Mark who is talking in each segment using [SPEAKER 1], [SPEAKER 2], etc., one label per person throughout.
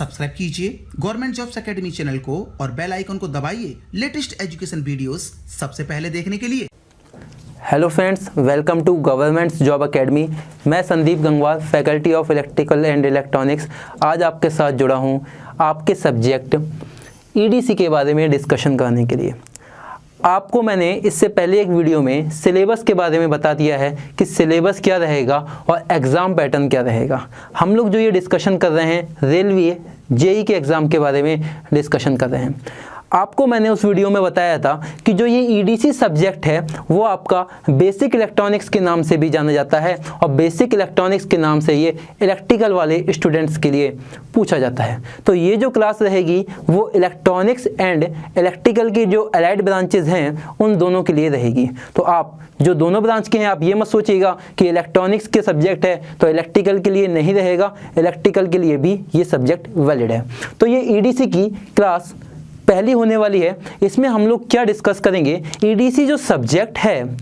[SPEAKER 1] Subscribe कीजिए government jobs academy channel को और बेल आइकन को दबाइए लेटेस्ट एजुकेशन वीडियोस सबसे पहले देखने के लिए।
[SPEAKER 2] Hello friends, welcome to government job academy. मैं Sandeep Gangwar, faculty of electrical and electronics, आज आपके साथ जुड़ा हूं आपके सब्जेक्ट ईडीसी के बारे में डिस्कशन करने के लिए। आपको मैंने इससे पहले एक वीडियो में सिलेबस के बारे में बता दिया है कि सिलेबस क्या रहेगा और एग्ज़ाम पैटर्न क्या रहेगा। हम लोग जो ये डिस्कशन कर रहे हैं रेलवे जेई के एग्ज़ाम के बारे में डिस्कशन कर रहे हैं। आपको मैंने उस वीडियो में बताया था कि जो ये ईडीसी सब्जेक्ट है वो आपका बेसिक इलेक्ट्रॉनिक्स के नाम से भी जाना जाता है और बेसिक इलेक्ट्रॉनिक्स के नाम से ये इलेक्ट्रिकल वाले स्टूडेंट्स के लिए पूछा जाता है। तो ये जो क्लास रहेगी वो इलेक्ट्रॉनिक्स एंड इलेक्ट्रिकल की जो अलाइड ब्रांचेज हैं उन दोनों के लिए रहेगी। तो आप जो दोनों ब्रांच के हैं आप ये मत सोचिएगा कि इलेक्ट्रॉनिक्स के सब्जेक्ट है तो इलेक्ट्रिकल के लिए नहीं रहेगा, इलेक्ट्रिकल के लिए भी ये सब्जेक्ट वैलिड है। तो ये ईडीसी की क्लास पहली होने वाली है। इसमें हम लोग क्या डिस्कस करेंगे, ईडीसी जो सब्जेक्ट है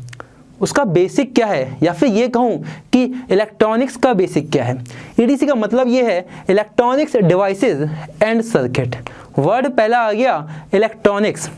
[SPEAKER 2] उसका बेसिक क्या है, या फिर ये कहूँ कि इलेक्ट्रॉनिक्स का बेसिक क्या है। ईडीसी का मतलब ये है electronics devices and circuit. Word पहला आ गया इलेक्ट्रॉनिक्स।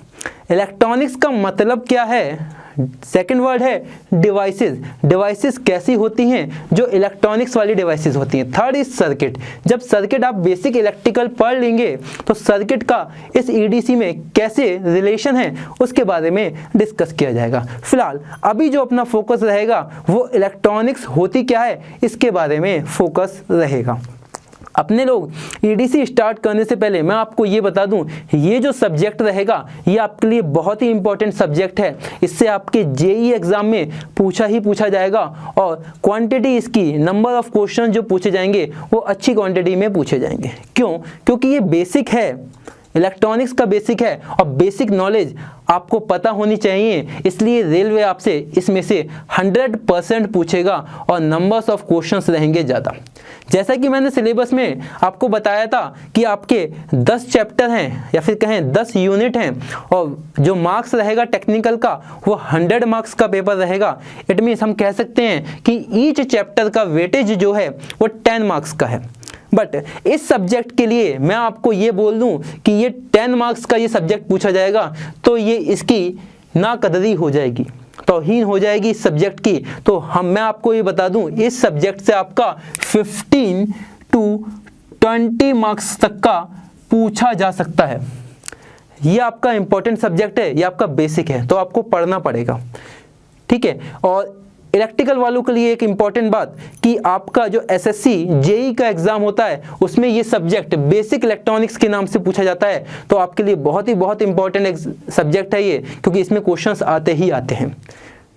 [SPEAKER 2] इलेक्ट्रॉनिक्स का मतलब क्या है, सेकंड वर्ड है डिवाइसेस। डिवाइसेस कैसी होती हैं, जो इलेक्ट्रॉनिक्स वाली डिवाइसेस होती हैं। Third is circuit. जब सर्किट आप बेसिक इलेक्ट्रिकल पढ़ लेंगे तो सर्किट का इस ईडीसी में कैसे रिलेशन है उसके बारे में डिस्कस किया जाएगा। फिलहाल अभी जो अपना फोकस रहेगा वो इलेक्ट्रॉनिक्स होती क्या है इसके बारे में फोकस रहेगा। अपने लोग ईडीसी स्टार्ट करने से पहले मैं आपको ये बता दूं, ये जो सब्जेक्ट रहेगा ये आपके लिए बहुत ही इंपॉर्टेंट सब्जेक्ट है। इससे आपके जेई एग्जाम में पूछा जाएगा और क्वांटिटी इसकी नंबर ऑफ क्वेश्चन जो पूछे जाएंगे वो अच्छी क्वांटिटी में पूछे जाएंगे। क्यों? क्योंकि ये बेसिक है, इलेक्ट्रॉनिक्स का बेसिक है और बेसिक नॉलेज आपको पता होनी चाहिए। इसलिए रेलवे आपसे इसमें से 100% पूछेगा और नंबर्स ऑफ क्वेश्चंस रहेंगे ज़्यादा। जैसा कि मैंने सिलेबस में आपको बताया था कि आपके 10 चैप्टर हैं या फिर कहें 10 यूनिट हैं और जो मार्क्स रहेगा टेक्निकल का वो 100 मार्क्स का पेपर रहेगा। इट मीन्स हम कह सकते हैं कि ईच चैप्टर का वेटेज जो है वो 10 मार्क्स का है। बट इस सब्जेक्ट के लिए मैं आपको ये बोल दूं कि ये 10 मार्क्स का ये सब्जेक्ट पूछा जाएगा तो ये इसकी नाकदरी हो जाएगी, तौहीन हो जाएगी इस सब्जेक्ट की। तो मैं आपको ये बता दूं इस सब्जेक्ट से आपका 15 to 20 मार्क्स तक का पूछा जा सकता है। ये आपका इंपॉर्टेंट सब्जेक्ट है, ये आपका बेसिक है तो आपको पढ़ना पड़ेगा, ठीक है। और इलेक्ट्रिकल वालों के लिए एक इम्पॉर्टेंट बात कि आपका जो एसएससी जेई का एग्जाम होता है उसमें ये सब्जेक्ट बेसिक इलेक्ट्रॉनिक्स के नाम से पूछा जाता है। तो आपके लिए बहुत इंपॉर्टेंट सब्जेक्ट है ये, क्योंकि इसमें क्वेश्चंस आते ही आते हैं,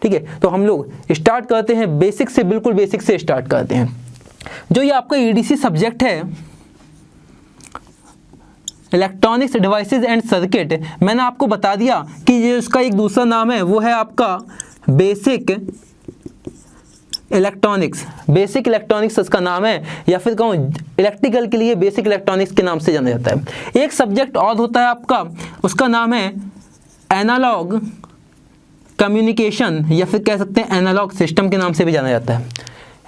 [SPEAKER 2] ठीक है। तो हम लोग स्टार्ट करते हैं बेसिक से, बिल्कुल बेसिक से स्टार्ट करते हैं। जो ये आपका ईडीसी सब्जेक्ट है इलेक्ट्रॉनिक्स डिवाइसेज एंड सर्किट, मैंने आपको बता दिया कि ये उसका एक दूसरा नाम है, वो है आपका बेसिक इलेक्ट्रॉनिक्स। बेसिक इलेक्ट्रॉनिक्स इसका नाम है, या फिर कहूँ इलेक्ट्रिकल के लिए बेसिक इलेक्ट्रॉनिक्स के नाम से जाना जाता है। एक सब्जेक्ट और होता है आपका, उसका नाम है एनालॉग कम्युनिकेशन, या फिर कह सकते हैं एनालॉग सिस्टम के नाम से भी जाना जाता है।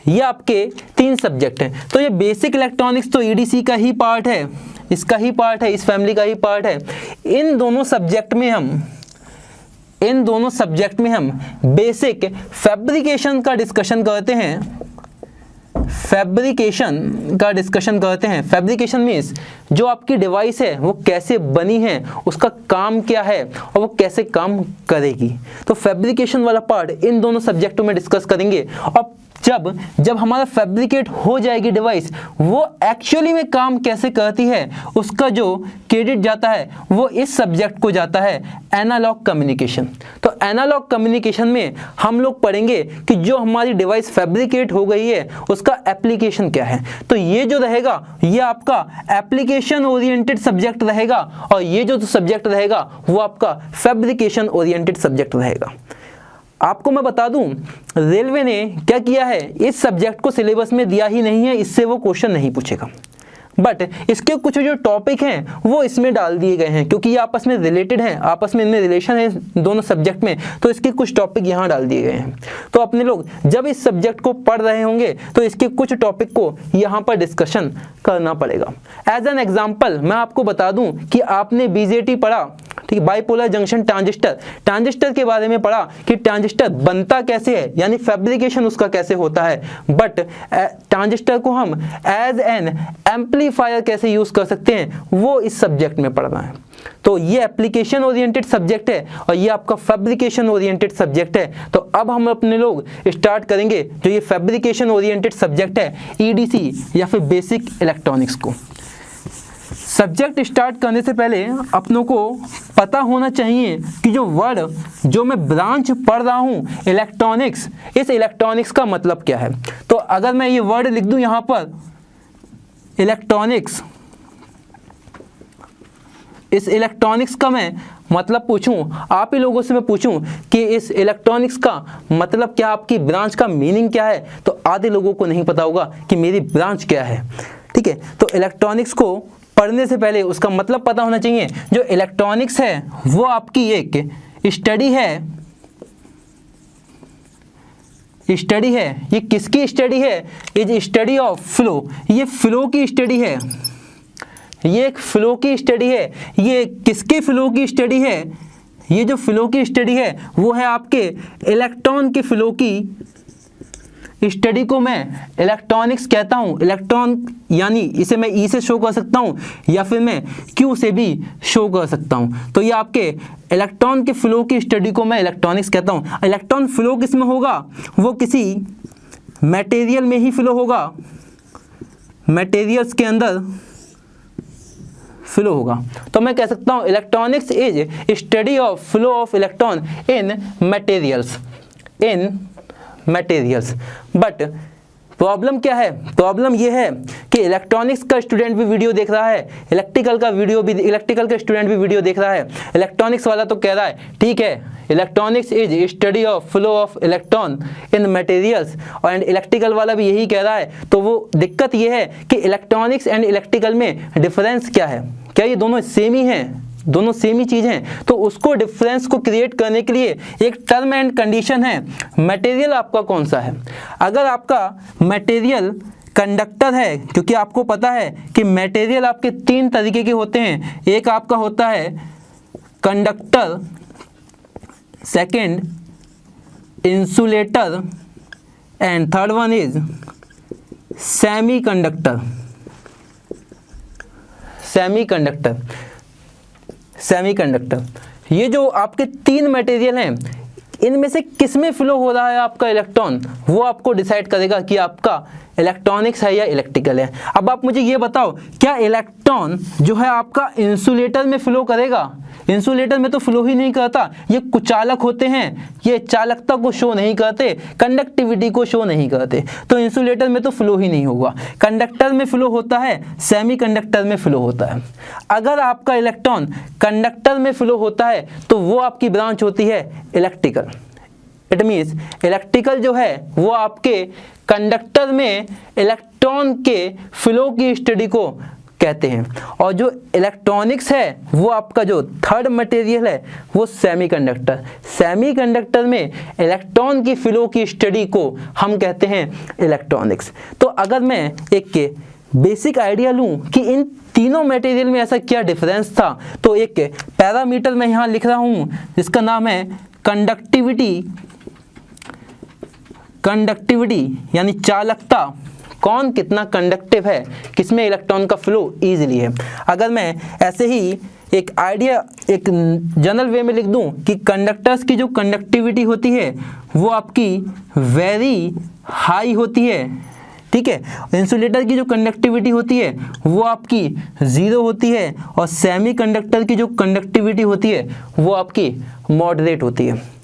[SPEAKER 2] ये आपके 3 सब्जेक्ट हैं। तो ये बेसिक इलेक्ट्रॉनिक्स तो ईडीसी का ही पार्ट है, इसका ही पार्ट है, इस फैमिली का ही पार्ट है। इन दोनों सब्जेक्ट में हम बेसिक फैब्रिकेशन का डिस्कशन करते हैं। फैब्रिकेशन मीन्स जो आपकी डिवाइस है वो कैसे बनी है, उसका काम क्या है और वो कैसे काम करेगी। तो फैब्रिकेशन वाला पार्ट इन दोनों सब्जेक्टों में डिस्कस करेंगे। और जब हमारा फैब्रिकेट हो जाएगी डिवाइस, वो एक्चुअली में काम कैसे करती है उसका जो क्रेडिट जाता है वो इस सब्जेक्ट को जाता है एनालॉग कम्युनिकेशन। तो एनालॉग कम्युनिकेशन में हम लोग पढ़ेंगे कि जो हमारी डिवाइस फैब्रिकेट हो गई है उसका एप्लीकेशन क्या है। तो ये जो रहेगा ये आपका एप्लीकेशन ओरिएंटेड सब्जेक्ट रहेगा और ये जो सब्जेक्ट रहेगा वो आपका फैब्रिकेशन ओरिएंटेड सब्जेक्ट रहेगा। आपको मैं बता दूं रेलवे ने क्या किया है, इस सब्जेक्ट को सिलेबस में दिया ही नहीं है, इससे वो क्वेश्चन नहीं पूछेगा। बट इसके कुछ जो टॉपिक हैं वो इसमें डाल दिए गए हैं, क्योंकि ये आपस में रिलेटेड हैं, आपस में इनमें रिलेशन है दोनों सब्जेक्ट में, तो इसके कुछ टॉपिक यहाँ डाल दिए गए हैं। तो अपने लोग जब इस सब्जेक्ट को पढ़ रहे होंगे तो इसके कुछ टॉपिक को यहाँ पर डिस्कशन करना पड़ेगा। एज एन एग्जाम्पल मैं आपको बता दूं कि आपने बीजेटी पढ़ा, ठीक है, बाइपोलर जंक्शन ट्रांजिस्टर के बारे में पढ़ा कि ट्रांजिस्टर बनता कैसे है, यानी फैब्रिकेशन उसका कैसे होता है, बट ट्रांजिस्टर को हम एज एन एम्पलीफायर कैसे यूज कर सकते हैं वो इस सब्जेक्ट में पढ़ना है। तो ये एप्लीकेशन ओरिएंटेड सब्जेक्ट है और ये आपका फैब्रिकेशन ओरिएंटेड सब्जेक्ट है। तो अब हम अपने लोग स्टार्ट करेंगे जो ये फैब्रिकेशन ओरिएंटेड सब्जेक्ट है, ईडीसी या फिर बेसिक इलेक्ट्रॉनिक्स को। सब्जेक्ट स्टार्ट करने से पहले अपनों को पता होना चाहिए कि जो वर्ड जो मैं ब्रांच पढ़ रहा हूँ इलेक्ट्रॉनिक्स, इस इलेक्ट्रॉनिक्स का मतलब क्या है। तो अगर मैं ये वर्ड लिख दूँ यहाँ पर इलेक्ट्रॉनिक्स, इस इलेक्ट्रॉनिक्स का मैं मतलब पूछूं, आप ही लोगों से मैं पूछूं कि इस इलेक्ट्रॉनिक्स का मतलब क्या, आपकी ब्रांच का मीनिंग क्या है, तो आधे लोगों को नहीं पता होगा कि मेरी ब्रांच क्या है। ठीक है, तो इलेक्ट्रॉनिक्स को पढ़ने से पहले उसका मतलब पता होना चाहिए। जो इलेक्ट्रॉनिक्स है वो आपकी एक स्टडी है, ये किसकी स्टडी है, इज स्टडी ऑफ फ्लो, ये फ्लो की स्टडी है, ये एक फ्लो की स्टडी है। ये किसके फ्लो की स्टडी है, ये जो फ्लो की स्टडी है वो है आपके इलेक्ट्रॉन के फ्लो की स्टडी को मैं इलेक्ट्रॉनिक्स कहता हूँ। इलेक्ट्रॉन यानी इसे मैं ई से शो कर सकता हूँ या फिर मैं क्यू से भी शो कर सकता हूँ। तो ये आपके इलेक्ट्रॉन के फ्लो की स्टडी को मैं इलेक्ट्रॉनिक्स कहता हूँ। इलेक्ट्रॉन फ्लो किस में होगा, वो किसी मटेरियल में ही फ्लो होगा, मटेरियल्स के अंदर फ्लो होगा। तो मैं कह सकता हूँ electronics is study of flow of electron in materials. But problem क्या है, प्रॉब्लम ये है कि इलेक्ट्रॉनिक्स का स्टूडेंट भी वीडियो देख रहा है, इलेक्ट्रिकल का स्टूडेंट भी वीडियो देख रहा है। इलेक्ट्रॉनिक्स वाला तो कह रहा है ठीक है electronics is study of flow of electron in materials, और इलेक्ट्रिकल वाला भी यही कह रहा है। तो वो दिक्कत ये है कि इलेक्ट्रॉनिक्स एंड इलेक्ट्रिकल में डिफरेंस क्या है, क्या ये दोनों सेम ही हैं, दोनों सेम ही चीज़ हैं। तो उसको डिफरेंस को क्रिएट करने के लिए एक टर्म एंड कंडीशन है, मटेरियल आपका कौन सा है। अगर आपका मटेरियल कंडक्टर है, क्योंकि आपको पता है कि मटेरियल आपके तीन तरीके के होते हैं, एक आपका होता है conductor, second insulator and third one is semiconductor. ये जो आपके तीन मटेरियल हैं इनमें से किस में फ्लो हो रहा है आपका इलेक्ट्रॉन, वो आपको डिसाइड करेगा कि आपका इलेक्ट्रॉनिक्स है या इलेक्ट्रिकल है। अब आप मुझे ये बताओ, क्या इलेक्ट्रॉन जो है आपका इंसुलेटर में फ्लो करेगा? इंसुलेटर में तो फ्लो ही नहीं करता, ये कुचालक होते हैं, ये चालकता को शो नहीं करते, कंडक्टिविटी को शो नहीं करते, तो इंसुलेटर में तो फ्लो ही नहीं होगा। कंडक्टर में फ्लो होता है, सेमीकंडक्टर में फ्लो होता है। अगर आपका इलेक्ट्रॉन कंडक्टर में फ्लो होता है तो वो आपकी ब्रांच होती है इलेक्ट्रिकल। इट मीन्स इलेक्ट्रिकल जो है वो आपके कंडक्टर में इलेक्ट्रॉन के फ्लो की स्टडी को कहते हैं, और जो इलेक्ट्रॉनिक्स है वो आपका जो थर्ड मटेरियल है वो सेमीकंडक्टर में इलेक्ट्रॉन की फ्लो की स्टडी को हम कहते हैं इलेक्ट्रॉनिक्स। तो अगर मैं एक बेसिक आइडिया लूं कि इन तीनों मटेरियल में ऐसा क्या डिफरेंस था, तो एक पैरामीटर मैं यहाँ लिख रहा हूँ जिसका नाम है कंडक्टिविटी यानी चालकता, कौन कितना कंडक्टिव है, किसमें इलेक्ट्रॉन का फ्लो ईजिली है। अगर मैं ऐसे ही एक आइडिया एक जनरल वे में लिख दूं कि कंडक्टर्स की जो कंडक्टिविटी होती है वो आपकी वेरी हाई होती है, ठीक है, इंसुलेटर की जो कंडक्टिविटी होती है वो आपकी 0 होती है, और सेमीकंडक्टर की जो कंडक्टिविटी होती है वो आपकी मॉडरेट होती है।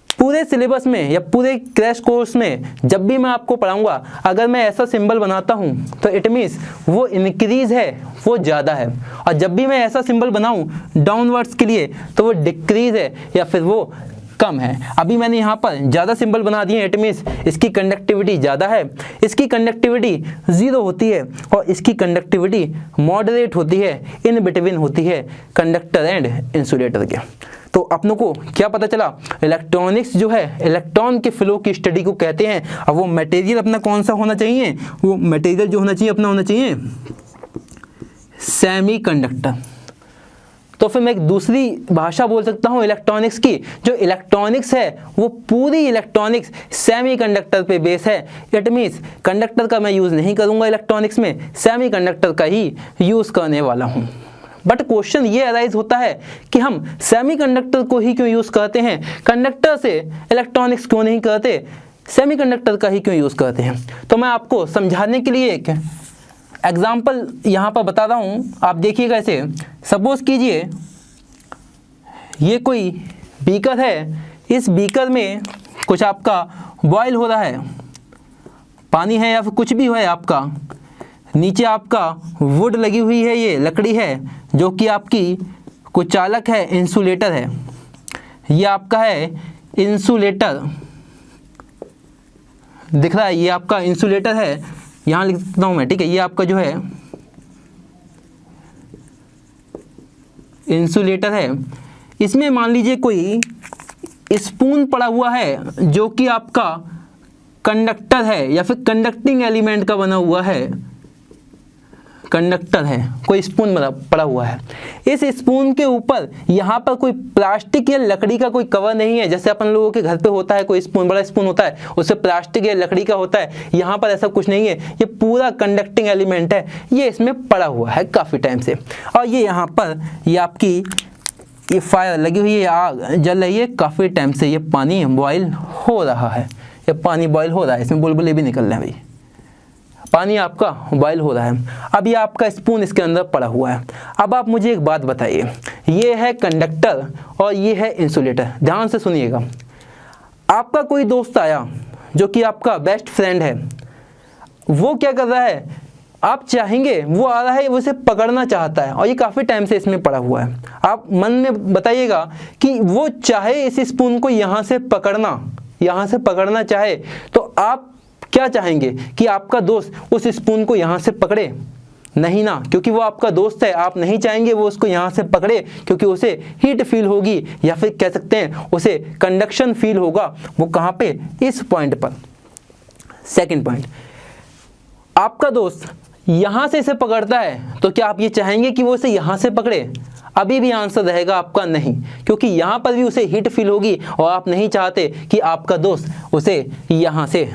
[SPEAKER 2] पूरे सिलेबस में या पूरे क्रैश कोर्स में जब भी मैं आपको पढ़ाऊंगा, अगर मैं ऐसा सिंबल बनाता हूं तो इट मीन्स वो इंक्रीज है, वो ज़्यादा है, और जब भी मैं ऐसा सिंबल बनाऊं डाउनवर्ड्स के लिए तो वो डिक्रीज है या फिर वो कम है। अभी मैंने यहाँ पर ज़्यादा सिंबल बना दिए, इट मीन्स इसकी कंडक्टिविटी ज़्यादा है, इसकी कंडक्टिविटी 0 होती है और इसकी कंडक्टिविटी मॉडरेट होती है, इन बिटवीन होती है कंडक्टर एंड इंसुलेटर के। तो अपनों को क्या पता चला, इलेक्ट्रॉनिक्स जो है इलेक्ट्रॉन के फ्लो की स्टडी को कहते हैं। अब वो मटेरियल अपना कौन सा होना चाहिए, वो मटेरियल जो होना चाहिए अपना होना चाहिए सेमीकंडक्टर। तो फिर मैं एक दूसरी भाषा बोल सकता हूँ इलेक्ट्रॉनिक्स की, जो इलेक्ट्रॉनिक्स है वो पूरी इलेक्ट्रॉनिक्स सेमीकंडक्टर पे बेस है। इट मीन्स कंडक्टर का मैं यूज़ नहीं करूँगा इलेक्ट्रॉनिक्स में, सेमीकंडक्टर का ही यूज़ करने वाला हूँ। बट क्वेश्चन ये अराइज होता है कि हम सेमीकंडक्टर को ही क्यों यूज़ करते हैं, कंडक्टर से इलेक्ट्रॉनिक्स क्यों नहीं करते, सेमीकंडक्टर का ही क्यों यूज़ करते हैं। तो मैं आपको समझाने के लिए एक एग्जाम्पल यहाँ पर बता रहा हूँ, आप देखिएगा इसे। सपोज कीजिए ये कोई बीकर है, इस बीकर में कुछ आपका बॉयल हो रहा है, पानी है या फिर कुछ भी है आपका, नीचे आपका वुड लगी हुई है, ये लकड़ी है जो कि आपकी कुचालक है, इंसुलेटर है, ये आपका है इंसुलेटर, दिख रहा है ये आपका इंसुलेटर है, यहाँ लिख देता हूँ मैं, ठीक है। ये आपका जो है इंसुलेटर है, इसमें मान लीजिए कोई स्पून पड़ा हुआ है जो कि आपका कंडक्टर है या फिर कंडक्टिंग एलिमेंट का बना हुआ है, कंडक्टर है, कोई स्पून पड़ा हुआ है। इस स्पून के ऊपर यहाँ पर कोई प्लास्टिक या लकड़ी का कोई कवर नहीं है, जैसे अपन लोगों के घर पे होता है, कोई स्पून बड़ा स्पून होता है उससे प्लास्टिक या लकड़ी का होता है, यहाँ पर ऐसा कुछ नहीं है, ये पूरा कंडक्टिंग एलिमेंट है, ये इसमें पड़ा हुआ है काफ़ी टाइम से। और ये यहाँ पर ये आपकी ये फायर लगी हुई है, आग जल रही है काफ़ी टाइम से, ये पानी बॉयल हो रहा है, ये पानी बॉयल हो रहा है, इसमें बुलबुले भी निकल रहे हैं भाई, पानी आपका बॉयल हो रहा है। अब ये आपका स्पून इसके अंदर पड़ा हुआ है। अब आप मुझे एक बात बताइए, ये है कंडक्टर और ये है इंसुलेटर, ध्यान से सुनिएगा। आपका कोई दोस्त आया जो कि आपका बेस्ट फ्रेंड है, वो क्या कर रहा है, आप चाहेंगे, वो आ रहा है, वो इसे पकड़ना चाहता है और ये काफ़ी टाइम से इसमें पड़ा हुआ है। आप मन में बताइएगा कि वो चाहे इस स्पून को यहाँ से पकड़ना चाहे, तो आप क्या चाहेंगे कि आपका दोस्त उस स्पून को यहाँ से पकड़े? नहीं ना, क्योंकि वो आपका दोस्त है, आप नहीं चाहेंगे वो उसको यहाँ से पकड़े, क्योंकि उसे हीट फील होगी या फिर कह सकते हैं उसे कंडक्शन फील होगा। वो कहाँ पे, इस पॉइंट पर। सेकंड पॉइंट, आपका दोस्त यहाँ से इसे पकड़ता है, तो क्या आप ये चाहेंगे कि वो इसे यहाँ से पकड़े? अभी भी आंसर रहेगा आपका नहीं, क्योंकि यहाँ पर भी उसे हीट फील होगी और आप नहीं चाहते कि आपका दोस्त उसे यहाँ से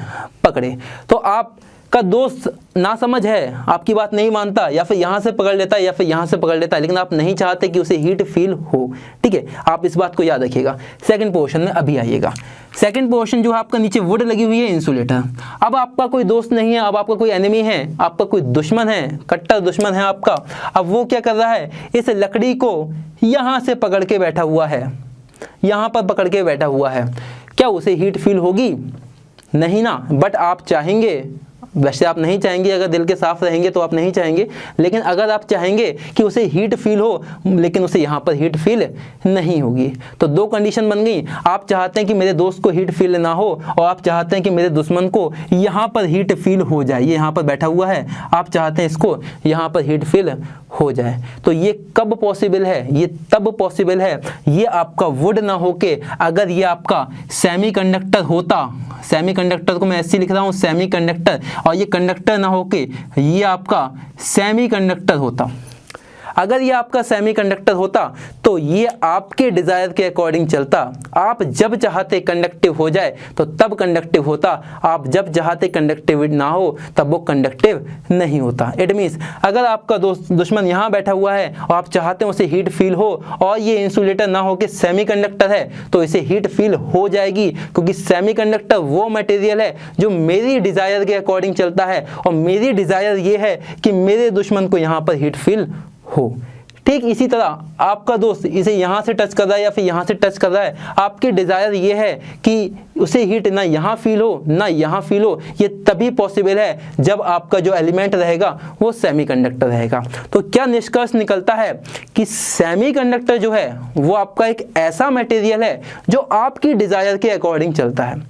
[SPEAKER 2] पकड़े। तो आपका दोस्त नासमझ है, आपकी बात नहीं मानता, या फिर यहाँ से पकड़ लेता है या फिर यहाँ से पकड़ लेता है, लेकिन आप नहीं चाहते कि उसे हीट फील हो, ठीक है। आप इस बात को याद रखिएगा। सेकंड पोर्शन में अभी आइएगा। सेकंड पोर्शन जो है आपका, नीचे वुड लगी हुई है, इंसुलेटर। अब आपका कोई दोस्त नहीं है, अब आपका कोई एनिमी है, आपका कोई दुश्मन है, कट्टर दुश्मन है आपका। अब वो क्या कर रहा है, इस लकड़ी को यहाँ से पकड़ के बैठा हुआ है, यहाँ पर पकड़ के बैठा हुआ है। क्या उसे हीट फील होगी? नहीं ना। बट आप चाहेंगे, वैसे आप नहीं चाहेंगे, अगर दिल के साफ रहेंगे तो आप नहीं चाहेंगे, लेकिन अगर आप चाहेंगे कि उसे हीट फील हो, लेकिन उसे यहाँ पर हीट फील नहीं होगी, तो दो कंडीशन बन गई। आप चाहते हैं कि मेरे दोस्त को हीट फील ना हो, और आप चाहते हैं कि मेरे दुश्मन को यहाँ पर हीट फील हो जाए। ये यहाँ पर बैठा हुआ है, आप चाहते हैं इसको यहाँ पर हीट फील हो जाए। तो ये कब पॉसिबल है? ये तब पॉसिबल है, ये आपका वुड ना होके अगर ये आपका सेमीकंडक्टर होता। सेमीकंडक्टर को मैं ऐसे लिख रहा हूँ, सेमीकंडक्टर, और ये कंडक्टर ना होके ये आपका सेमीकंडक्टर होता। अगर ये आपका सेमीकंडक्टर होता तो ये आपके डिज़ायर के अकॉर्डिंग चलता। आप जब चाहते कंडक्टिव हो जाए तो तब कंडक्टिव होता, आप जब चाहते कंडक्टिव ना हो तब वो कंडक्टिव नहीं होता। इट मीन्स अगर आपका दोस्त दुश्मन यहाँ बैठा हुआ है और आप चाहते हैं उसे हीट फील हो, और ये इंसुलेटर ना हो कि सेमीकंडक्टर है, तो इसे हीट फील हो जाएगी, क्योंकि सेमीकंडक्टर वो मटेरियल है जो मेरी डिज़ायर के अकॉर्डिंग चलता है, और मेरी डिज़ायर ये है कि मेरे दुश्मन को यहाँ पर हीट फील हो। ठीक इसी तरह आपका दोस्त इसे यहाँ से टच कर रहा है या फिर यहाँ से टच कर रहा है, आपकी डिज़ायर ये है कि उसे हीट ना यहाँ फील हो ना यहाँ फील हो। ये तभी पॉसिबल है जब आपका जो एलिमेंट रहेगा वो सेमीकंडक्टर रहेगा। तो क्या निष्कर्ष निकलता है कि सेमीकंडक्टर जो है वो आपका एक ऐसा मटेरियल है जो आपकी डिज़ायर के अकॉर्डिंग चलता है,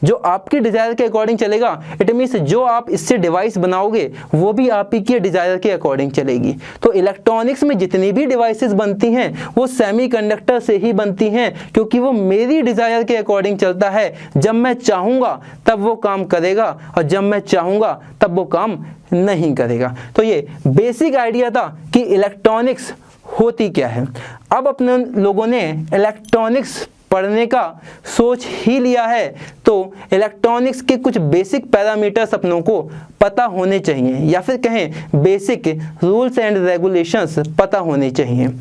[SPEAKER 2] जो आपकी डिज़ायर के अकॉर्डिंग चलेगा। इट मीन्स जो आप इससे डिवाइस बनाओगे वो भी आप ही के डिज़ायर के अकॉर्डिंग चलेगी। तो इलेक्ट्रॉनिक्स में जितनी भी डिवाइसेस बनती हैं वो सेमीकंडक्टर से ही बनती हैं, क्योंकि वो मेरी डिज़ायर के अकॉर्डिंग चलता है। जब मैं चाहूँगा तब वो काम करेगा और जब मैं चाहूँगा तब वो काम नहीं करेगा। तो ये बेसिक आइडिया था कि इलेक्ट्रॉनिक्स होती क्या है। अब अपने लोगों ने इलेक्ट्रॉनिक्स पढ़ने का सोच ही लिया है तो इलेक्ट्रॉनिक्स के कुछ बेसिक पैरामीटर्स अपनों को पता होने चाहिए, या फिर कहें बेसिक रूल्स एंड रेगुलेशंस पता होने चाहिए।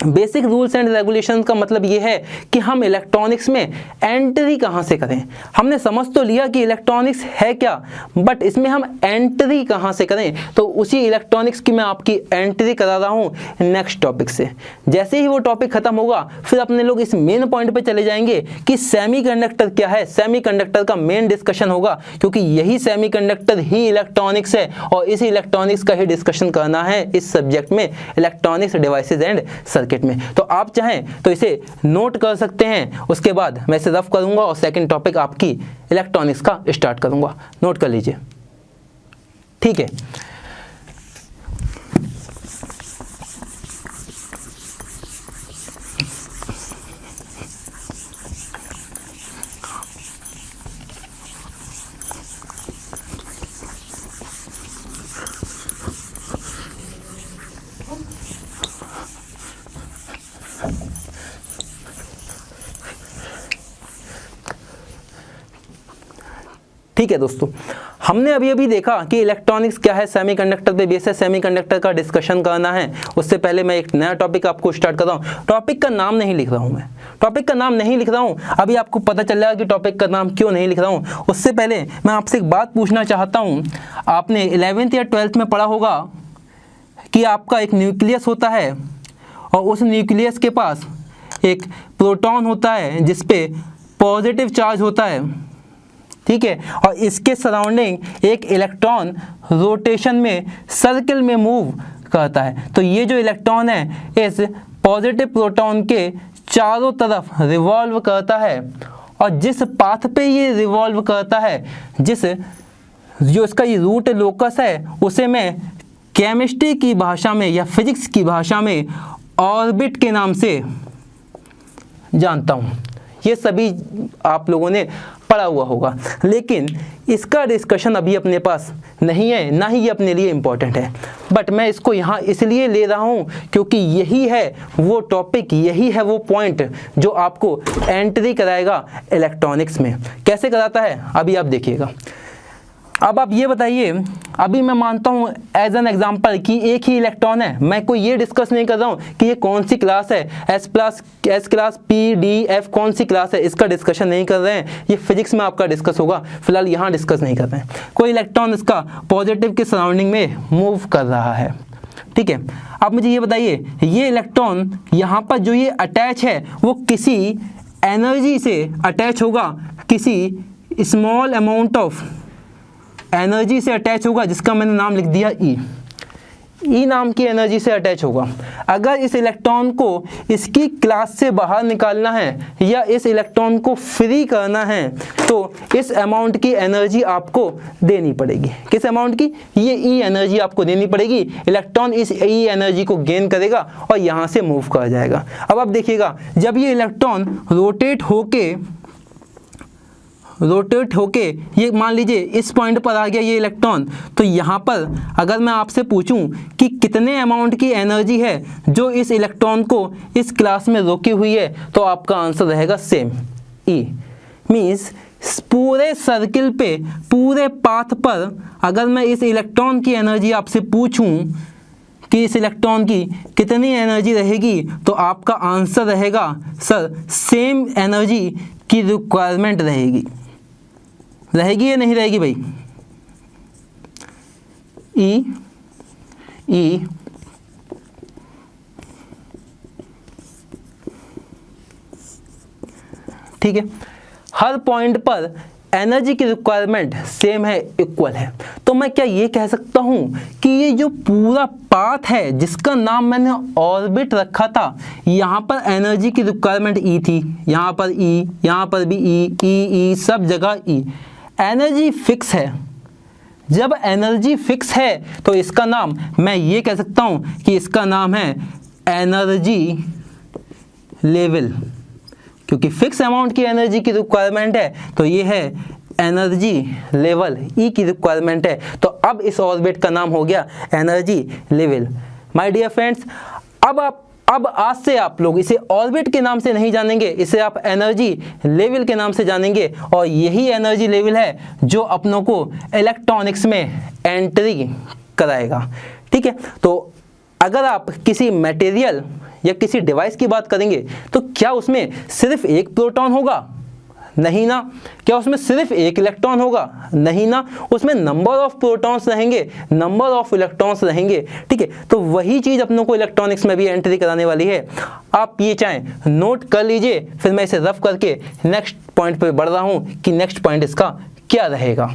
[SPEAKER 2] बेसिक रूल्स एंड रेगुलेशंस का मतलब ये है कि हम इलेक्ट्रॉनिक्स में एंट्री कहाँ से करें। हमने समझ तो लिया कि इलेक्ट्रॉनिक्स है क्या, बट इसमें हम एंट्री कहाँ से करें। तो उसी इलेक्ट्रॉनिक्स की मैं आपकी एंट्री करा रहा हूँ नेक्स्ट टॉपिक से। जैसे ही वो टॉपिक खत्म होगा फिर अपने लोग इस मेन पॉइंट पे चले जाएंगे कि सेमीकंडक्टर क्या है। सेमीकंडक्टर का मेन डिस्कशन होगा, क्योंकि यही सेमीकंडक्टर ही इलेक्ट्रॉनिक्स है और इस इलेक्ट्रॉनिक्स का ही डिस्कशन करना है इस सब्जेक्ट में, इलेक्ट्रॉनिक्स डिवाइसेज एंड सर्किट में। तो आप चाहें तो इसे नोट कर सकते हैं, उसके बाद मैं इसे रफ करूंगा और सेकंड टॉपिक आपकी इलेक्ट्रॉनिक्स का स्टार्ट करूंगा। नोट कर लीजिए, ठीक है। ठीक है दोस्तों, हमने अभी देखा कि इलेक्ट्रॉनिक्स क्या है, सेमीकंडक्टर पे बेस है, सेमीकंडक्टर का डिस्कशन करना है। उससे पहले मैं एक नया टॉपिक आपको स्टार्ट कर रहा हूँ। टॉपिक का नाम नहीं लिख रहा हूँ मैं, टॉपिक का नाम नहीं लिख रहा हूँ। अभी आपको पता चल जाएगा कि टॉपिक का नाम क्यों नहीं लिख रहा हूँ। उससे पहले मैं आपसे एक बात पूछना चाहता हूँ। आपने 11th या 12th में पढ़ा होगा कि आपका एक न्यूक्लियस होता है और उस न्यूक्लियस के पास एक प्रोटॉन होता है जिस पे पॉजिटिव चार्ज होता है, ठीक है, और इसके सराउंडिंग एक इलेक्ट्रॉन रोटेशन में सर्किल में मूव करता है। तो ये जो इलेक्ट्रॉन है इस पॉजिटिव प्रोटॉन के चारों तरफ रिवॉल्व करता है, और जिस पाथ पे ये रिवॉल्व करता है, जो इसका ये रूट लोकस है, उसे मैं केमिस्ट्री की भाषा में या फिजिक्स की भाषा में ऑर्बिट के नाम से जानता हूँ। ये सभी आप लोगों ने पढ़ा हुआ होगा, लेकिन इसका डिस्कशन अभी अपने पास नहीं है, ना ही ये अपने लिए इम्पोर्टेंट है। बट मैं इसको यहाँ इसलिए ले रहा हूँ क्योंकि यही है वो टॉपिक, यही है वो पॉइंट जो आपको एंट्री कराएगा इलेक्ट्रॉनिक्स में। कैसे कराता है अभी आप देखिएगा। अब आप ये बताइए, अभी मैं मानता हूँ एज एन एग्जांपल कि एक ही इलेक्ट्रॉन है, मैं कोई ये डिस्कस नहीं कर रहा हूँ कि ये कौन सी क्लास है, S class, P, D, F कौन सी क्लास है, इसका डिस्कशन नहीं कर रहे हैं। ये फिजिक्स में आपका डिस्कस होगा, फिलहाल यहाँ डिस्कस नहीं कर रहे हैं। कोई इलेक्ट्रॉन इसका पॉजिटिव के सराउंडिंग में मूव कर रहा है, ठीक है। अब मुझे ये बताइए, ये इलेक्ट्रॉन यहाँ पर जो ये अटैच है वो किसी एनर्जी से अटैच होगा, किसी स्मॉल अमाउंट ऑफ एनर्जी से अटैच होगा, जिसका मैंने नाम लिख दिया ई नाम की एनर्जी से अटैच होगा। अगर इस इलेक्ट्रॉन को इसकी क्लास से बाहर निकालना है या इस इलेक्ट्रॉन को फ्री करना है तो इस अमाउंट की एनर्जी आपको देनी पड़ेगी। किस अमाउंट की? ये ई एनर्जी आपको देनी पड़ेगी। इलेक्ट्रॉन इस ई एनर्जी को गेन करेगा और यहाँ से मूव कर जाएगा। अब आप देखिएगा, जब ये इलेक्ट्रॉन रोटेट होके ये मान लीजिए इस पॉइंट पर आ गया ये इलेक्ट्रॉन, तो यहाँ पर अगर मैं आपसे पूछूं कि कितने अमाउंट की एनर्जी है जो इस इलेक्ट्रॉन को इस क्लास में रोकी हुई है, तो आपका आंसर रहेगा सेम ई। मीन्स पूरे सर्किल पे, पूरे पाथ पर अगर मैं इस इलेक्ट्रॉन की एनर्जी आपसे पूछूं कि इस इलेक्ट्रॉन की कितनी एनर्जी रहेगी, तो आपका आंसर रहेगा सर सेम एनर्जी की रिक्वायरमेंट रहेगी या नहीं रहेगी भाई? ई ठीक है, हर पॉइंट पर एनर्जी की रिक्वायरमेंट सेम है, इक्वल है। तो मैं क्या ये कह सकता हूँ कि ये जो पूरा पाथ है जिसका नाम मैंने ऑर्बिट रखा था, यहाँ पर एनर्जी की रिक्वायरमेंट ई थी, यहाँ पर ई, यहाँ पर भी ई, सब जगह ई, एनर्जी फिक्स है। जब एनर्जी फिक्स है तो इसका नाम मैं ये कह सकता हूँ कि इसका नाम है एनर्जी लेवल, क्योंकि फिक्स अमाउंट की एनर्जी की रिक्वायरमेंट है तो ये है एनर्जी लेवल, ई की रिक्वायरमेंट है। तो अब इस ऑर्बिट का नाम हो गया energy level. My dear friends, अब आज से आप लोग इसे ऑर्बिट के नाम से नहीं जानेंगे, इसे आप एनर्जी लेवल के नाम से जानेंगे, और यही एनर्जी लेवल है जो अपनों को इलेक्ट्रॉनिक्स में एंट्री कराएगा। ठीक है, तो अगर आप किसी मटेरियल या किसी डिवाइस की बात करेंगे तो क्या उसमें सिर्फ एक प्रोटॉन होगा? नहीं ना। क्या उसमें सिर्फ एक इलेक्ट्रॉन होगा? नहीं ना। उसमें नंबर ऑफ प्रोटॉन्स रहेंगे, नंबर ऑफ इलेक्ट्रॉन्स रहेंगे। ठीक है, तो वही चीज़ अपनों को इलेक्ट्रॉनिक्स में भी एंट्री कराने वाली है। आप ये चाहें नोट कर लीजिए, फिर मैं इसे रफ करके नेक्स्ट पॉइंट पे बढ़ रहा हूँ कि नेक्स्ट पॉइंट इसका क्या रहेगा।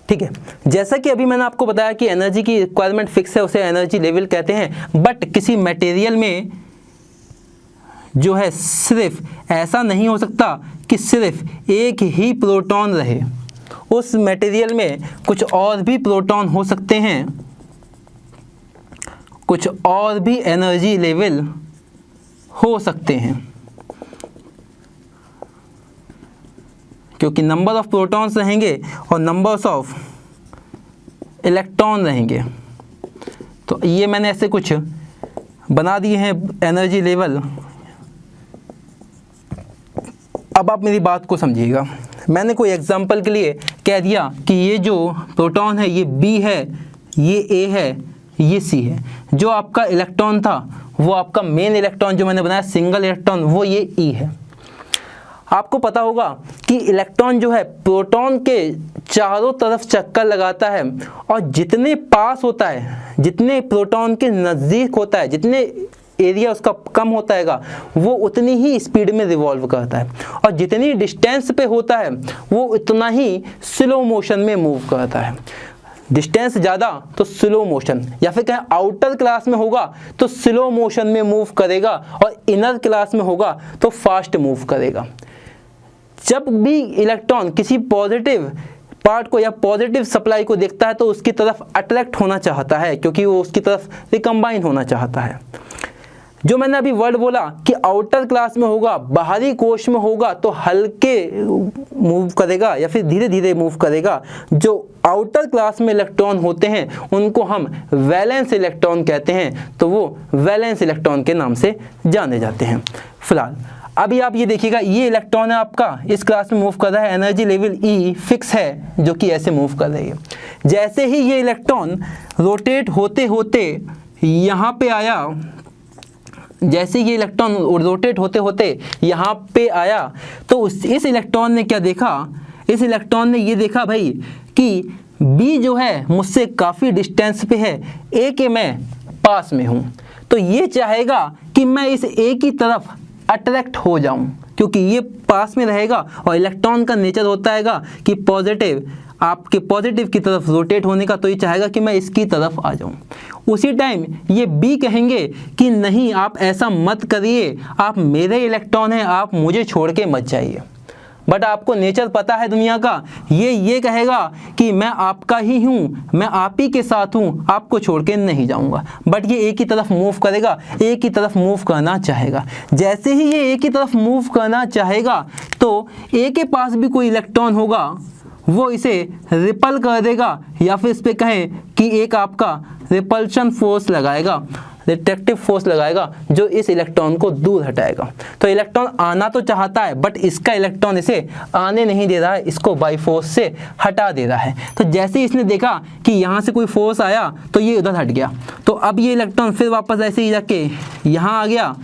[SPEAKER 2] ठीक है, जैसा कि अभी मैंने आपको बताया कि एनर्जी की रिक्वायरमेंट फिक्स है, उसे एनर्जी लेवल कहते हैं। बट किसी मटेरियल में जो है सिर्फ ऐसा नहीं हो सकता कि सिर्फ एक ही प्रोटॉन रहे, उस मटेरियल में कुछ और भी प्रोटॉन हो सकते हैं, कुछ और भी एनर्जी लेवल हो सकते हैं, क्योंकि नंबर ऑफ प्रोटॉन्स रहेंगे और नंबर्स ऑफ इलेक्ट्रॉन रहेंगे। तो ये मैंने ऐसे कुछ बना दिए हैं एनर्जी लेवल। अब आप मेरी बात को समझिएगा। मैंने कोई एग्जांपल के लिए कह दिया कि ये जो प्रोटॉन है ये बी है, ये ए है, ये सी है। जो आपका इलेक्ट्रॉन था वो आपका मेन इलेक्ट्रॉन जो मैंने बनाया सिंगल इलेक्ट्रॉन, वो ये ई है। आपको पता होगा कि इलेक्ट्रॉन जो है प्रोटॉन के चारों तरफ चक्कर लगाता है, और जितने पास होता है, जितने प्रोटॉन के नज़दीक होता है, जितने एरिया उसका कम होता है वो उतनी ही स्पीड में रिवॉल्व करता है, और जितनी डिस्टेंस पे होता है वो उतना ही स्लो मोशन में मूव करता है। डिस्टेंस ज़्यादा तो स्लो मोशन, या फिर कहें आउटर क्लास में होगा तो स्लो मोशन में मूव करेगा, और इनर क्लास में होगा तो फास्ट मूव करेगा। जब भी इलेक्ट्रॉन किसी पॉजिटिव पार्ट को या पॉजिटिव सप्लाई को देखता है तो उसकी तरफ अट्रैक्ट होना चाहता है, क्योंकि वो उसकी तरफ रिकम्बाइन होना चाहता है। जो मैंने अभी वर्ड बोला कि आउटर क्लास में होगा, बाहरी कोश में होगा तो हल्के मूव करेगा या फिर धीरे धीरे मूव करेगा। जो आउटर क्लास में इलेक्ट्रॉन होते हैं उनको हम वैलेंस इलेक्ट्रॉन कहते हैं, तो वो वैलेंस इलेक्ट्रॉन के नाम से जाने जाते हैं। फिलहाल अभी आप ये देखिएगा, ये इलेक्ट्रॉन है आपका, इस क्लास में मूव कर रहा है, एनर्जी लेवल ई फिक्स है जो कि ऐसे मूव कर रही है। जैसे ही ये इलेक्ट्रॉन रोटेट होते होते यहाँ पे आया, जैसे ये इलेक्ट्रॉन रोटेट होते होते यहाँ पे आया तो इस इलेक्ट्रॉन ने क्या देखा? इस इलेक्ट्रॉन ने ये देखा भाई कि बी जो है मुझसे काफ़ी डिस्टेंस पे है, ए के मैं पास में हूँ, तो ये चाहेगा कि मैं इस ए की तरफ अट्रैक्ट हो जाऊं, क्योंकि ये पास में रहेगा और इलेक्ट्रॉन का नेचर होता है कि पॉजिटिव, आपके पॉजिटिव की तरफ रोटेट होने का, तो ये चाहेगा कि मैं इसकी तरफ आ जाऊं। उसी टाइम ये बी कहेंगे कि नहीं, आप ऐसा मत करिए, आप मेरे इलेक्ट्रॉन हैं, आप मुझे छोड़ के मत जाइए। बट आपको नेचर पता है दुनिया का, ये कहेगा कि मैं आपका ही हूँ, मैं आप ही के साथ हूँ, आपको छोड़ के नहीं जाऊँगा। बट ये एक ही तरफ मूव करेगा, एक ही तरफ मूव करना चाहेगा। जैसे ही ये एक ही तरफ मूव करना चाहेगा तो ए के पास भी कोई इलेक्ट्रॉन होगा, वो इसे रिपल कर देगा, या फिर इस पर कहें कि एक आपका रिपल्शन फोर्स लगाएगा, रिट्रैक्टिव फोर्स लगाएगा, जो इस इलेक्ट्रॉन को दूर हटाएगा। तो इलेक्ट्रॉन आना तो चाहता है बट इसका इलेक्ट्रॉन इसे आने नहीं दे रहा है, इसको बाई फोर्स से हटा दे रहा है। तो जैसे ही इसने देखा कि यहाँ से कोई फोर्स आया तो ये उधर हट गया, तो अब ये इलेक्ट्रॉन फिर वापस ऐसे ही जाके यहाँ आ गया,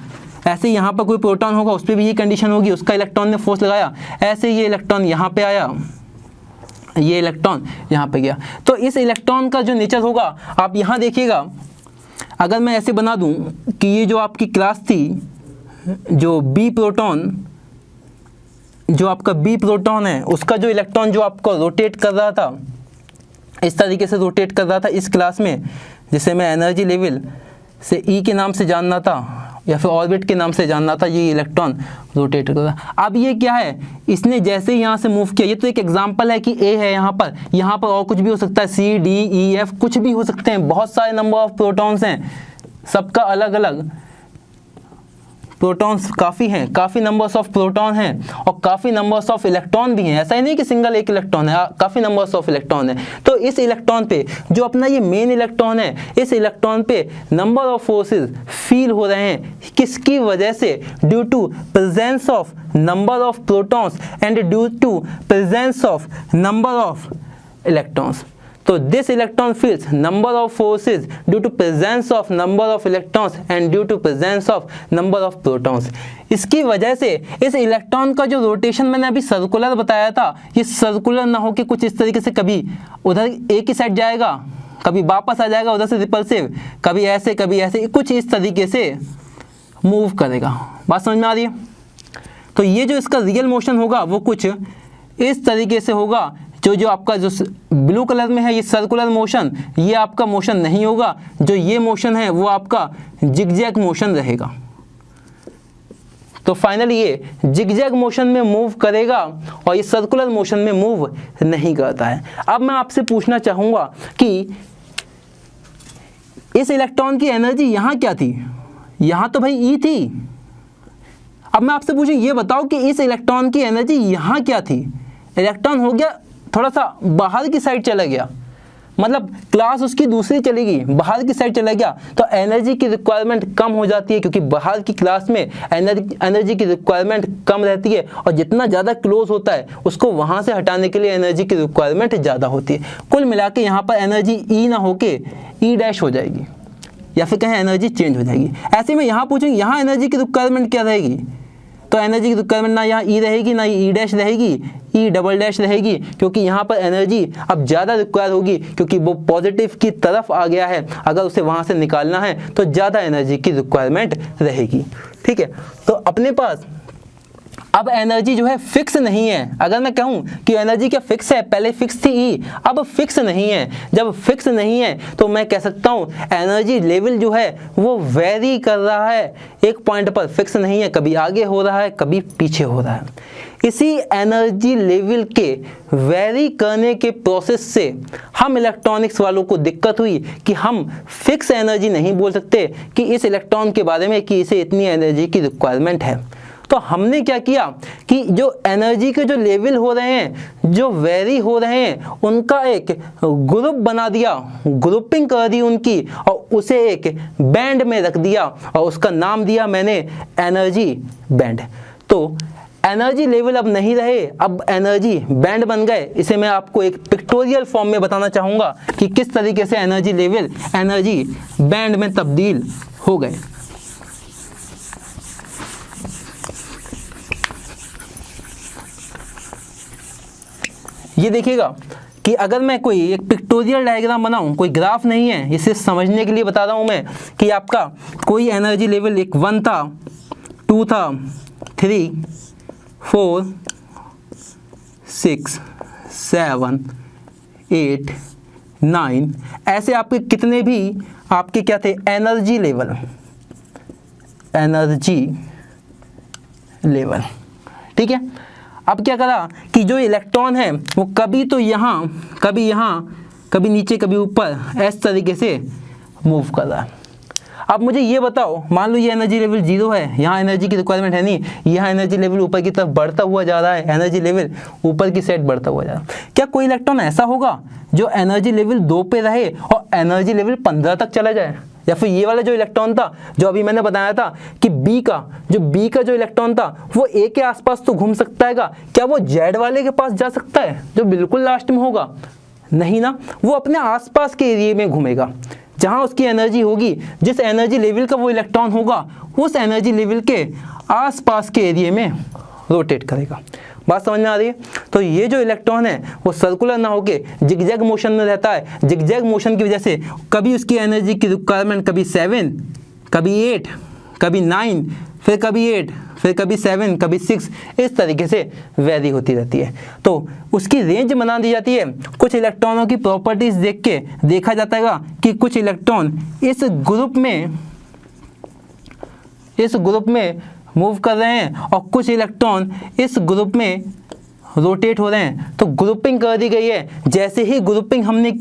[SPEAKER 2] ऐसे यहाँ पर कोई प्रोटॉन होगा उस पर भी ये कंडीशन होगी, उसका इलेक्ट्रॉन ने फोर्स लगाया, ऐसे ये इलेक्ट्रॉन यहाँ पे आया, ये इलेक्ट्रॉन यहाँ पे गया। तो इस इलेक्ट्रॉन का जो नेचर होगा आप यहाँ देखिएगा, अगर मैं ऐसे बना दूँ कि ये जो आपकी क्लास थी, जो बी प्रोटॉन, जो आपका बी प्रोटॉन है उसका जो इलेक्ट्रॉन जो आपको रोटेट कर रहा था, इस तरीके से रोटेट कर रहा था इस क्लास में, जिसे मैं एनर्जी लेवल से ई के नाम से जानना था या फिर ऑर्बिट के नाम से जानना था, ये इलेक्ट्रॉन रोटेट कर रहा। अब ये क्या है, इसने जैसे ही यहाँ से मूव किया, ये तो एक एग्जांपल है कि ए है यहाँ पर और कुछ भी हो सकता है, सी डी ई एफ कुछ भी हो सकते हैं, बहुत सारे नंबर ऑफ प्रोटॉन्स हैं, सबका अलग अलग प्रोटॉन्स काफ़ी हैं, काफ़ी नंबर्स ऑफ प्रोटॉन हैं और काफ़ी नंबर्स ऑफ इलेक्ट्रॉन भी हैं। ऐसा ही नहीं कि सिंगल एक इलेक्ट्रॉन है, काफ़ी नंबर्स ऑफ इलेक्ट्रॉन है। तो इस इलेक्ट्रॉन पे जो अपना ये मेन इलेक्ट्रॉन है, इस इलेक्ट्रॉन पे नंबर ऑफ फोर्सेस फील हो रहे हैं, किसकी वजह से? Due to presence of number of protons and due to presence of number of electrons. तो this electron feels number of forces due to presence of number of electrons and due to presence of number of protons. इसकी वजह से इस electron का जो rotation मैंने अभी circular बताया था, ये सर्कुलर ना होकर कुछ इस तरीके से कभी उधर एक ही साइड जाएगा, कभी वापस आ जाएगा उधर से रिपल्सिव, कभी ऐसे कुछ इस तरीके से मूव करेगा। बात समझ में आ रही है? तो ये जो इसका रियल मोशन होगा वो कुछ इस तरीके से होगा। जो आपका जो ब्लू कलर में है ये सर्कुलर मोशन, ये आपका मोशन नहीं होगा। जो ये मोशन है वो आपका जिगजैग मोशन रहेगा। तो फाइनली ये जिगजैग मोशन में मूव करेगा और ये सर्कुलर मोशन में मूव नहीं करता है। अब मैं आपसे पूछना चाहूँगा कि इस इलेक्ट्रॉन की एनर्जी यहाँ क्या थी? यहाँ तो भाई ई थी। अब मैं आपसे पूछूं, ये बताओ कि इस इलेक्ट्रॉन की एनर्जी यहाँ क्या थी? इलेक्ट्रॉन हो गया थोड़ा सा बाहर की साइड चला गया, मतलब क्लास उसकी दूसरी चली गई, बाहर की साइड चला गया, तो एनर्जी की रिक्वायरमेंट कम हो जाती है, क्योंकि बाहर की क्लास में एनर्जी की रिक्वायरमेंट कम रहती है और जितना ज़्यादा क्लोज होता है उसको वहाँ से हटाने के लिए एनर्जी की रिक्वायरमेंट ज़्यादा होती है। कुल मिला के यहाँ पर एनर्जी ई ना होके ई डैश हो जाएगी या फिर कहें एनर्जी चेंज हो जाएगी। ऐसे में यहाँ पूछेंगे यहाँ एनर्जी की रिक्वायरमेंट क्या रहेगी, तो एनर्जी की रिक्वायरमेंट ना यहाँ ई रहेगी ना ई डैश रहेगी, ई डबल डैश रहेगी, क्योंकि यहाँ पर एनर्जी अब ज़्यादा रिक्वायर होगी, क्योंकि वो पॉजिटिव की तरफ आ गया है। अगर उसे वहाँ से निकालना है तो ज़्यादा एनर्जी की रिक्वायरमेंट रहेगी। ठीक है, तो अपने पास अब एनर्जी जो है फिक्स नहीं है। अगर मैं कहूँ कि एनर्जी क्या फिक्स है, पहले फिक्स थी ई, अब फिक्स नहीं है। जब फिक्स नहीं है तो मैं कह सकता हूँ एनर्जी लेवल जो है वो वेरी कर रहा है, एक पॉइंट पर फिक्स नहीं है, कभी आगे हो रहा है कभी पीछे हो रहा है। इसी एनर्जी लेवल के वेरी करने के प्रोसेस से हम इलेक्ट्रॉनिक्स वालों को दिक्कत हुई कि हम फिक्स एनर्जी नहीं बोल सकते कि इस इलेक्ट्रॉन के बारे में कि इसे इतनी एनर्जी की रिक्वायरमेंट है। तो हमने क्या किया कि जो एनर्जी के जो लेवल हो रहे हैं, जो वेरी हो रहे हैं, उनका एक ग्रुप बना दिया, ग्रुपिंग कर दी उनकी और उसे एक बैंड में रख दिया और उसका नाम दिया मैंने एनर्जी बैंड। तो एनर्जी लेवल अब नहीं रहे, अब एनर्जी बैंड बन गए। इसे मैं आपको एक पिक्टोरियल फॉर्म में बताना चाहूँगा कि किस तरीके से एनर्जी लेवल एनर्जी बैंड में तब्दील हो गए। ये देखिएगा कि अगर मैं कोई एक पिक्टोरियल डायग्राम बनाऊं, कोई ग्राफ नहीं है, इसे समझने के लिए बता रहा हूं मैं कि आपका कोई एनर्जी लेवल एक 1 था, 2 था, 3, 4, 6, 7, 8, 9, ऐसे आपके कितने भी आपके क्या थे एनर्जी लेवल। ठीक है, अब क्या करा कि जो इलेक्ट्रॉन है वो कभी तो यहाँ, कभी नीचे, कभी ऊपर, इस तरीके से मूव कर रहा है। अब मुझे ये बताओ, मान लो ये एनर्जी लेवल 0 है, यहाँ एनर्जी की रिक्वायरमेंट है नहीं, यहाँ एनर्जी लेवल ऊपर की तरफ बढ़ता हुआ जा रहा है, एनर्जी लेवल ऊपर की साइड बढ़ता हुआ जा रहा है। क्या कोई इलेक्ट्रॉन ऐसा होगा जो एनर्जी लेवल 2 पे रहे और एनर्जी लेवल 15 तक चला जाए? या फिर ये वाला जो इलेक्ट्रॉन था, जो अभी मैंने बताया था कि बी का जो इलेक्ट्रॉन था वो ए के आसपास तो घूम सकता है, क्या वो जेड वाले के पास जा सकता है जो बिल्कुल लास्ट में होगा? नहीं ना, वो अपने आसपास के एरिया में घूमेगा। जहाँ उसकी एनर्जी होगी, जिस एनर्जी लेवल का वो इलेक्ट्रॉन होगा, उस एनर्जी लेवल के आसपास के एरिया में रोटेट करेगा। बात समझ में आ रही है? तो ये जो इलेक्ट्रॉन है वो सर्कुलर ना होके जिगजैग मोशन में रहता है। जिगजैग मोशन की वजह से कभी उसकी एनर्जी की रिक्वायरमेंट कभी 7, कभी 8, कभी 9, फिर कभी 8, फिर कभी 7, कभी 6, इस तरीके से वेरी होती रहती है। तो उसकी रेंज बना दी जाती है। कुछ इलेक्ट्रॉनों की प्रॉपर्टीज़ देख के देखा जाता है कि कुछ इलेक्ट्रॉन इस ग्रुप में मूव कर रहे हैं और कुछ इलेक्ट्रॉन इस ग्रुप में रोटेट हो रहे हैं। तो ग्रुपिंग कर दी गई है। जैसे ही ग्रुपिंग हमने की